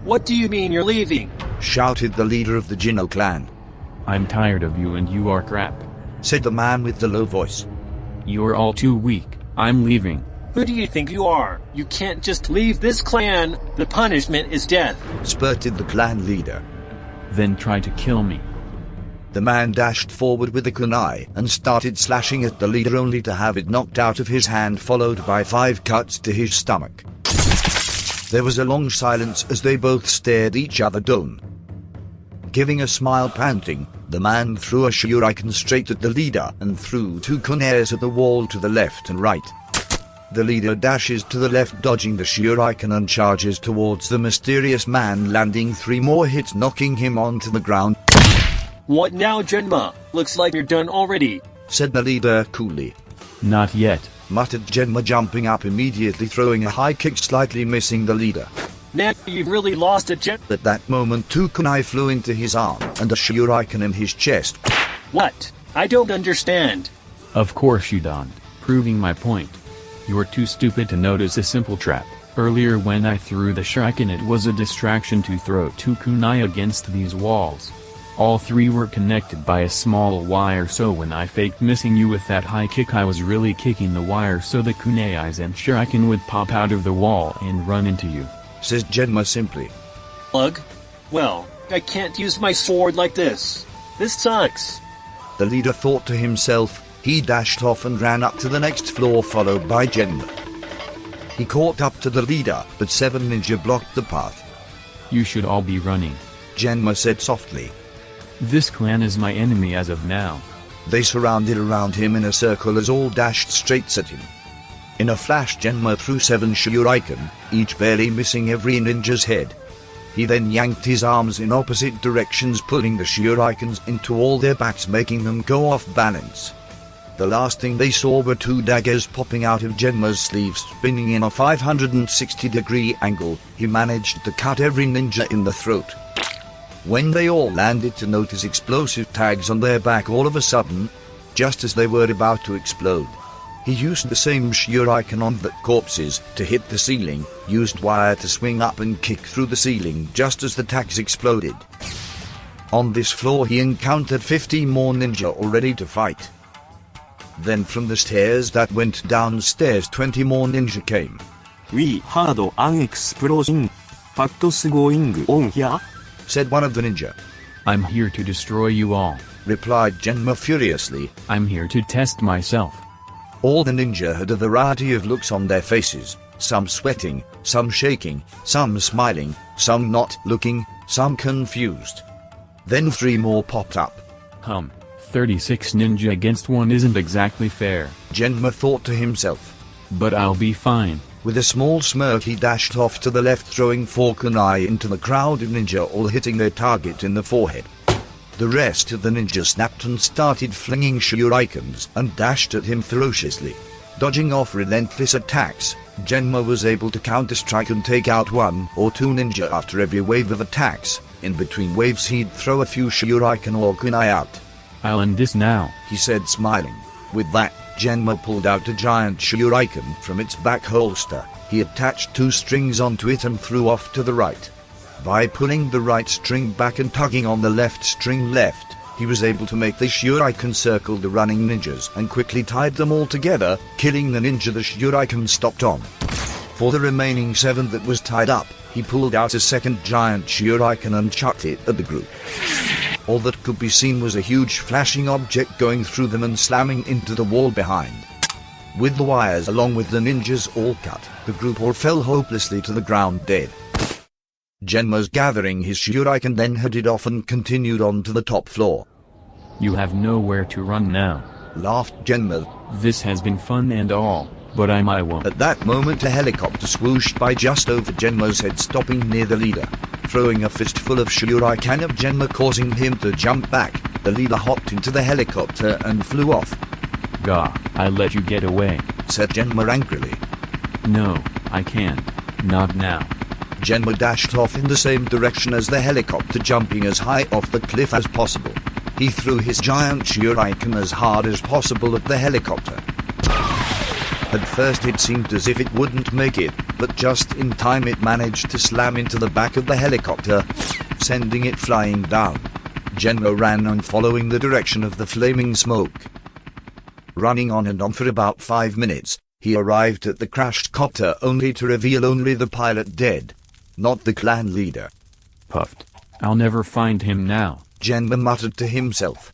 What do you mean you're leaving? Shouted the leader of the Genma clan. I'm tired of you and you are crap, said the man with the low voice. You're all too weak, I'm leaving. Who do you think you are? You can't just leave this clan. The punishment is death, spurted the clan leader. Then try to kill me. The man dashed forward with the kunai and started slashing at the leader, only to have it knocked out of his hand, followed by 5 cuts to his stomach. There was a long silence as they both stared each other down. Giving a smile, panting, the man threw a shuriken straight at the leader and threw 2 kunais at the wall to the left and right. The leader dashes to the left, dodging the shuriken, and charges towards the mysterious man, landing 3 more hits, knocking him onto the ground. What now, Genma? Looks like you're done already, said the leader coolly. Not yet, muttered Genma, jumping up immediately, throwing a high kick, slightly missing the leader. Now you've really lost it, Genma. At that moment 2 kunai flew into his arm and a shuriken in his chest. What? I don't understand. Of course you don't, proving my point. You're too stupid to notice a simple trap. Earlier when I threw the shuriken, it was a distraction to throw 2 kunai against these walls. All 3 were connected by a small wire, so when I faked missing you with that high kick, I was really kicking the wire so the kunais and shuriken would pop out of the wall and run into you, says Genma simply. Ugh. Well, I can't use my sword like this. This sucks. The leader thought to himself. He dashed off and ran up to the next floor, followed by Genma. He caught up to the leader, but 7 ninja blocked the path. You should all be running, Genma said softly. This clan is my enemy as of now. They surrounded around him in a circle as all dashed straight at him. In a flash, Genma threw 7 shuriken, each barely missing every ninja's head. He then yanked his arms in opposite directions, pulling the shurikens into all their backs, making them go off balance. The last thing they saw were 2 daggers popping out of Genma's sleeves, spinning in a 560-degree angle. He managed to cut every ninja in the throat. When they all landed to notice explosive tags on their back, all of a sudden, just as they were about to explode, he used the same shuriken on the corpses to hit the ceiling, used wire to swing up and kick through the ceiling just as the tags exploded. On this floor he encountered 50 more ninja all ready to fight. Then from the stairs that went downstairs 20 more ninja came. We heard an explosion. What's going on here? Said one of the ninja. I'm here to destroy you all, replied Genma furiously. I'm here to test myself. All the ninja had a variety of looks on their faces, some sweating, some shaking, some smiling, some not looking, some confused. Then 3 more popped up. 36 ninja against 1 isn't exactly fair, Genma thought to himself. But I'll be fine. With a small smirk he dashed off to the left, throwing 4 kunai into the crowd of ninja, all hitting their target in the forehead. The rest of the ninja snapped and started flinging shurikens and dashed at him ferociously. Dodging off relentless attacks, Genma was able to counter-strike and take out 1 or 2 ninja after every wave of attacks. In between waves he'd throw a few shuriken or kunai out. I'll end this now, he said, smiling. With that, Genma pulled out a giant shuriken from its back holster. He attached 2 strings onto it and threw off to the right. By pulling the right string back and tugging on the left string left, he was able to make the shuriken circle the running ninjas and quickly tied them all together, killing the ninja the shuriken stopped on. For the remaining 7 that was tied up, he pulled out a second giant shuriken and chucked it at the group. All that could be seen was a huge flashing object going through them and slamming into the wall behind. With the wires along with the ninjas all cut, the group all fell hopelessly to the ground dead. Genma's gathering his shuriken then headed off and continued on to the top floor. You have nowhere to run now, laughed Genma. This has been fun and all, but I won't. At that moment a helicopter swooshed by just over Genma's head, stopping near the leader. Throwing a fistful of shuriken at Genma, causing him to jump back, the leader hopped into the helicopter and flew off. Gah, I let you get away, said Genma angrily. No, I can't. Not now. Genma dashed off in the same direction as the helicopter, jumping as high off the cliff as possible. He threw his giant shuriken as hard as possible at the helicopter. At first it seemed as if it wouldn't make it, but just in time it managed to slam into the back of the helicopter, sending it flying down. Genma ran on following the direction of the flaming smoke. Running on and on for about 5 minutes, he arrived at the crashed copter only to reveal only the pilot dead, not the clan leader. Puffed. I'll never find him now, Genma muttered to himself.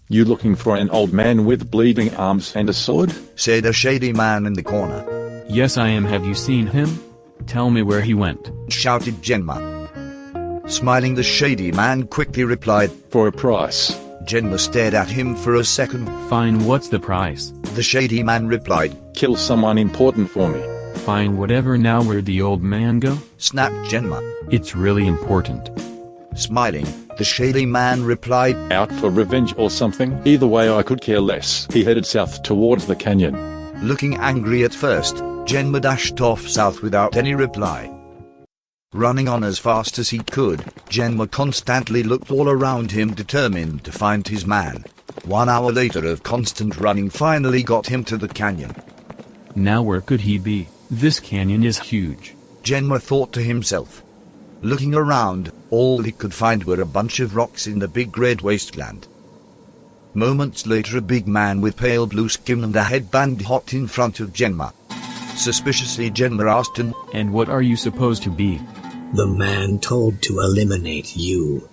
You looking for an old man with bleeding arms and a sword? Said a shady man in the corner. Yes I am. Have you seen him? Tell me where he went, shouted Genma. Smiling, the shady man quickly replied, For a price. Genma stared at him for a second. Fine, what's the price? The shady man replied, Kill someone important for me. Fine, whatever. Now where'd the old man go? snapped Genma. It's really important. Smiling, the shady man replied, Out for revenge or something? Either way I could care less. He headed south towards the canyon. Looking angry at first, Genma dashed off south without any reply. Running on as fast as he could, Genma constantly looked all around him, determined to find his man. 1 hour later of constant running finally got him to the canyon. Now where could he be? This canyon is huge, Genma thought to himself. Looking around, all he could find were a bunch of rocks in the big red wasteland. Moments later, a big man with pale blue skin and a headband hopped in front of Genma. Suspiciously, Genma asked him, And what are you supposed to be? The man told to eliminate you.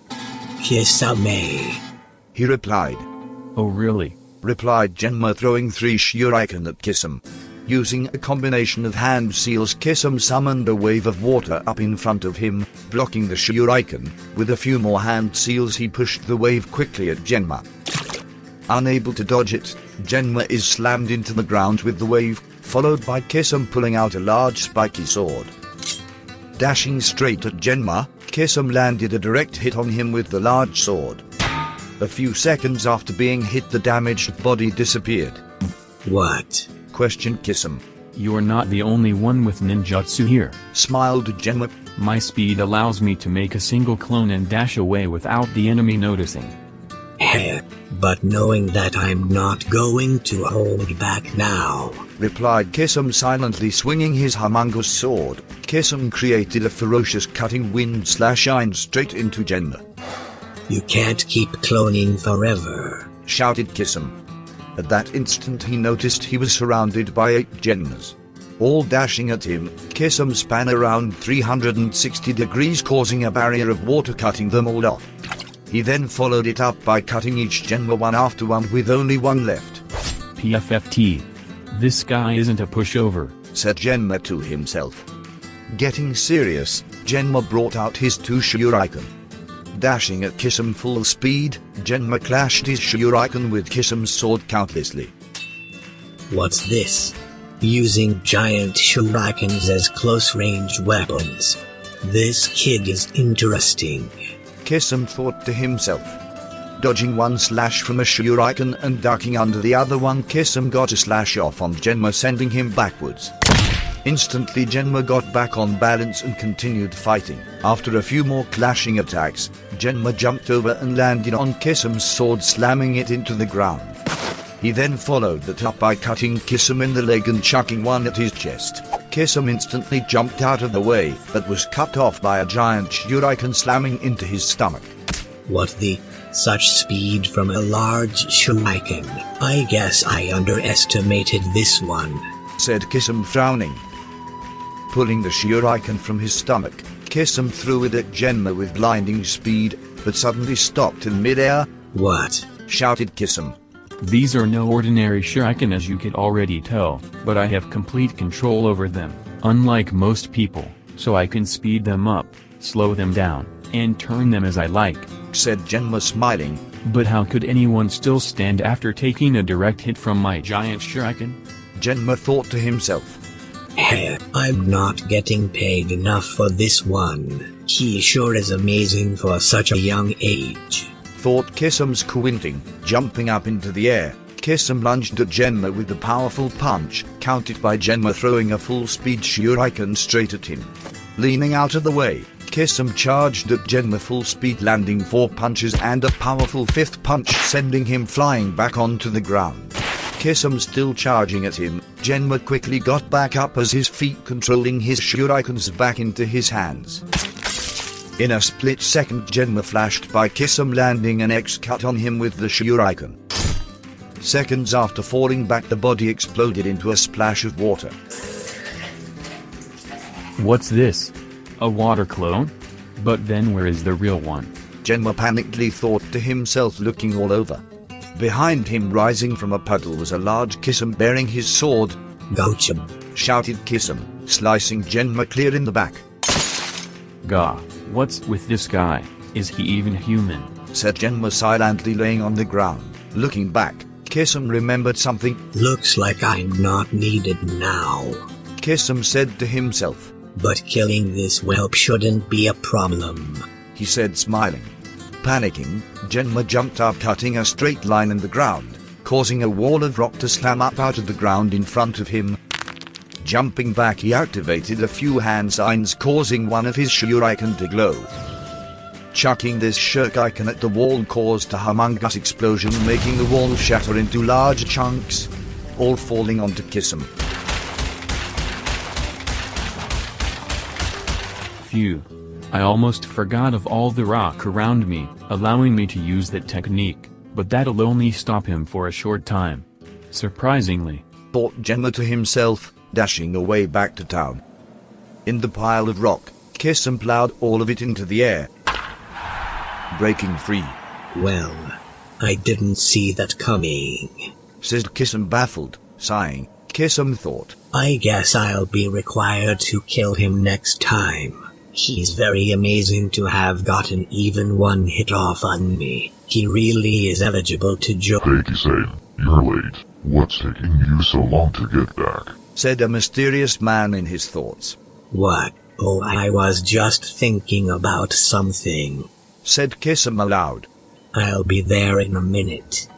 Kisame. He replied. Oh really? Replied Genma, throwing 3 shuriken at Kisame. Using a combination of hand seals, Kisame summoned a wave of water up in front of him, blocking the shuriken. With a few more hand seals he pushed the wave quickly at Genma. Unable to dodge it, Genma is slammed into the ground with the wave, followed by Kisame pulling out a large spiky sword. Dashing straight at Genma, Kisame landed a direct hit on him with the large sword. A few seconds after being hit, the damaged body disappeared. What? Questioned Kisame. You're not the only one with ninjutsu here. Smiled Genma. My speed allows me to make a single clone and dash away without the enemy noticing. Heh, but knowing that I'm not going to hold back now. Replied Kisame, silently swinging his humongous sword. Kisame created a ferocious cutting wind slash aimed straight into Genma. You can't keep cloning forever, shouted Kisame. At that instant he noticed he was surrounded by 8 Genmas. All dashing at him, Kisame span around 360 degrees, causing a barrier of water, cutting them all off. He then followed it up by cutting each Genma one after one, with only one left. PFFT. This guy isn't a pushover, said Genma to himself. Getting serious, Genma brought out his 2 shuriken. Dashing at Kisame full speed, Genma clashed his shuriken with Kisame's sword countlessly. What's this? Using giant shurikens as close-range weapons. This kid is interesting, Kisame thought to himself. Dodging one slash from a shuriken and ducking under the other one, Kisame got a slash off on Genma, sending him backwards. Instantly Genma got back on balance and continued fighting. After a few more clashing attacks, Genma jumped over and landed on Kisame's sword, slamming it into the ground. He then followed that up by cutting Kisame in the leg and chucking one at his chest. Kisame instantly jumped out of the way, but was cut off by a giant shuriken slamming into his stomach. What the? Such speed from a large shuriken. I guess I underestimated this one, said Kisame, frowning. Pulling the shuriken from his stomach, Kisame threw it at Genma with blinding speed, but suddenly stopped in midair. What? Shouted Kisame. These are no ordinary shuriken, as you could already tell, but I have complete control over them, unlike most people, so I can speed them up, slow them down, and turn them as I like, said Genma, smiling. But how could anyone still stand after taking a direct hit from my giant shuriken? Genma thought to himself. Heh, I'm not getting paid enough for this one. He sure is amazing for such a young age, thought Kisame, squinting. Jumping up into the air, Kisame lunged at Genma with a powerful punch, countered by Genma throwing a full-speed shuriken straight at him. Leaning out of the way, Kisame charged at Genma full speed, landing 4 punches and a powerful 5th punch, sending him flying back onto the ground. Kisame still charging at him, Genma quickly got back up as his feet controlling his shurikens back into his hands. In a split second, Genma flashed by Kisum, landing an X cut on him with the shuriken. Seconds after falling back, the body exploded into a splash of water. What's this? A water clone? But then where is the real one? Genma panickedly thought to himself, looking all over. Behind him, rising from a puddle, was a large Kisum bearing his sword. Gotcha! Shouted Kisum, slicing Genma clear in the back. Gah, what's with this guy? Is he even human? Said Genma, silently laying on the ground. Looking back, Kisum remembered something. Looks like I'm not needed now. Kisum said to himself. But killing this whelp shouldn't be a problem, he said, smiling. Panicking, Genma jumped up, cutting a straight line in the ground, causing a wall of rock to slam up out of the ground in front of him. Jumping back, he activated a few hand signs, causing one of his shuriken to glow. Chucking this shuriken at the wall caused a humongous explosion, making the wall shatter into large chunks, all falling onto Kisum. Phew. I almost forgot of all the rock around me, allowing me to use that technique, but that'll only stop him for a short time. Surprisingly, thought Genma to himself, dashing away back to town. In the pile of rock, Kisum plowed all of it into the air, breaking free. Well, I didn't see that coming, said Kisum, baffled, sighing. Kisum thought, I guess I'll be required to kill him next time. He's very amazing to have gotten even one hit off on me. He really is eligible to join. Bakey-san, you're late. What's taking you so long to get back? Said a mysterious man in his thoughts. What? Oh, I was just thinking about something, said Kisum aloud. I'll be there in a minute.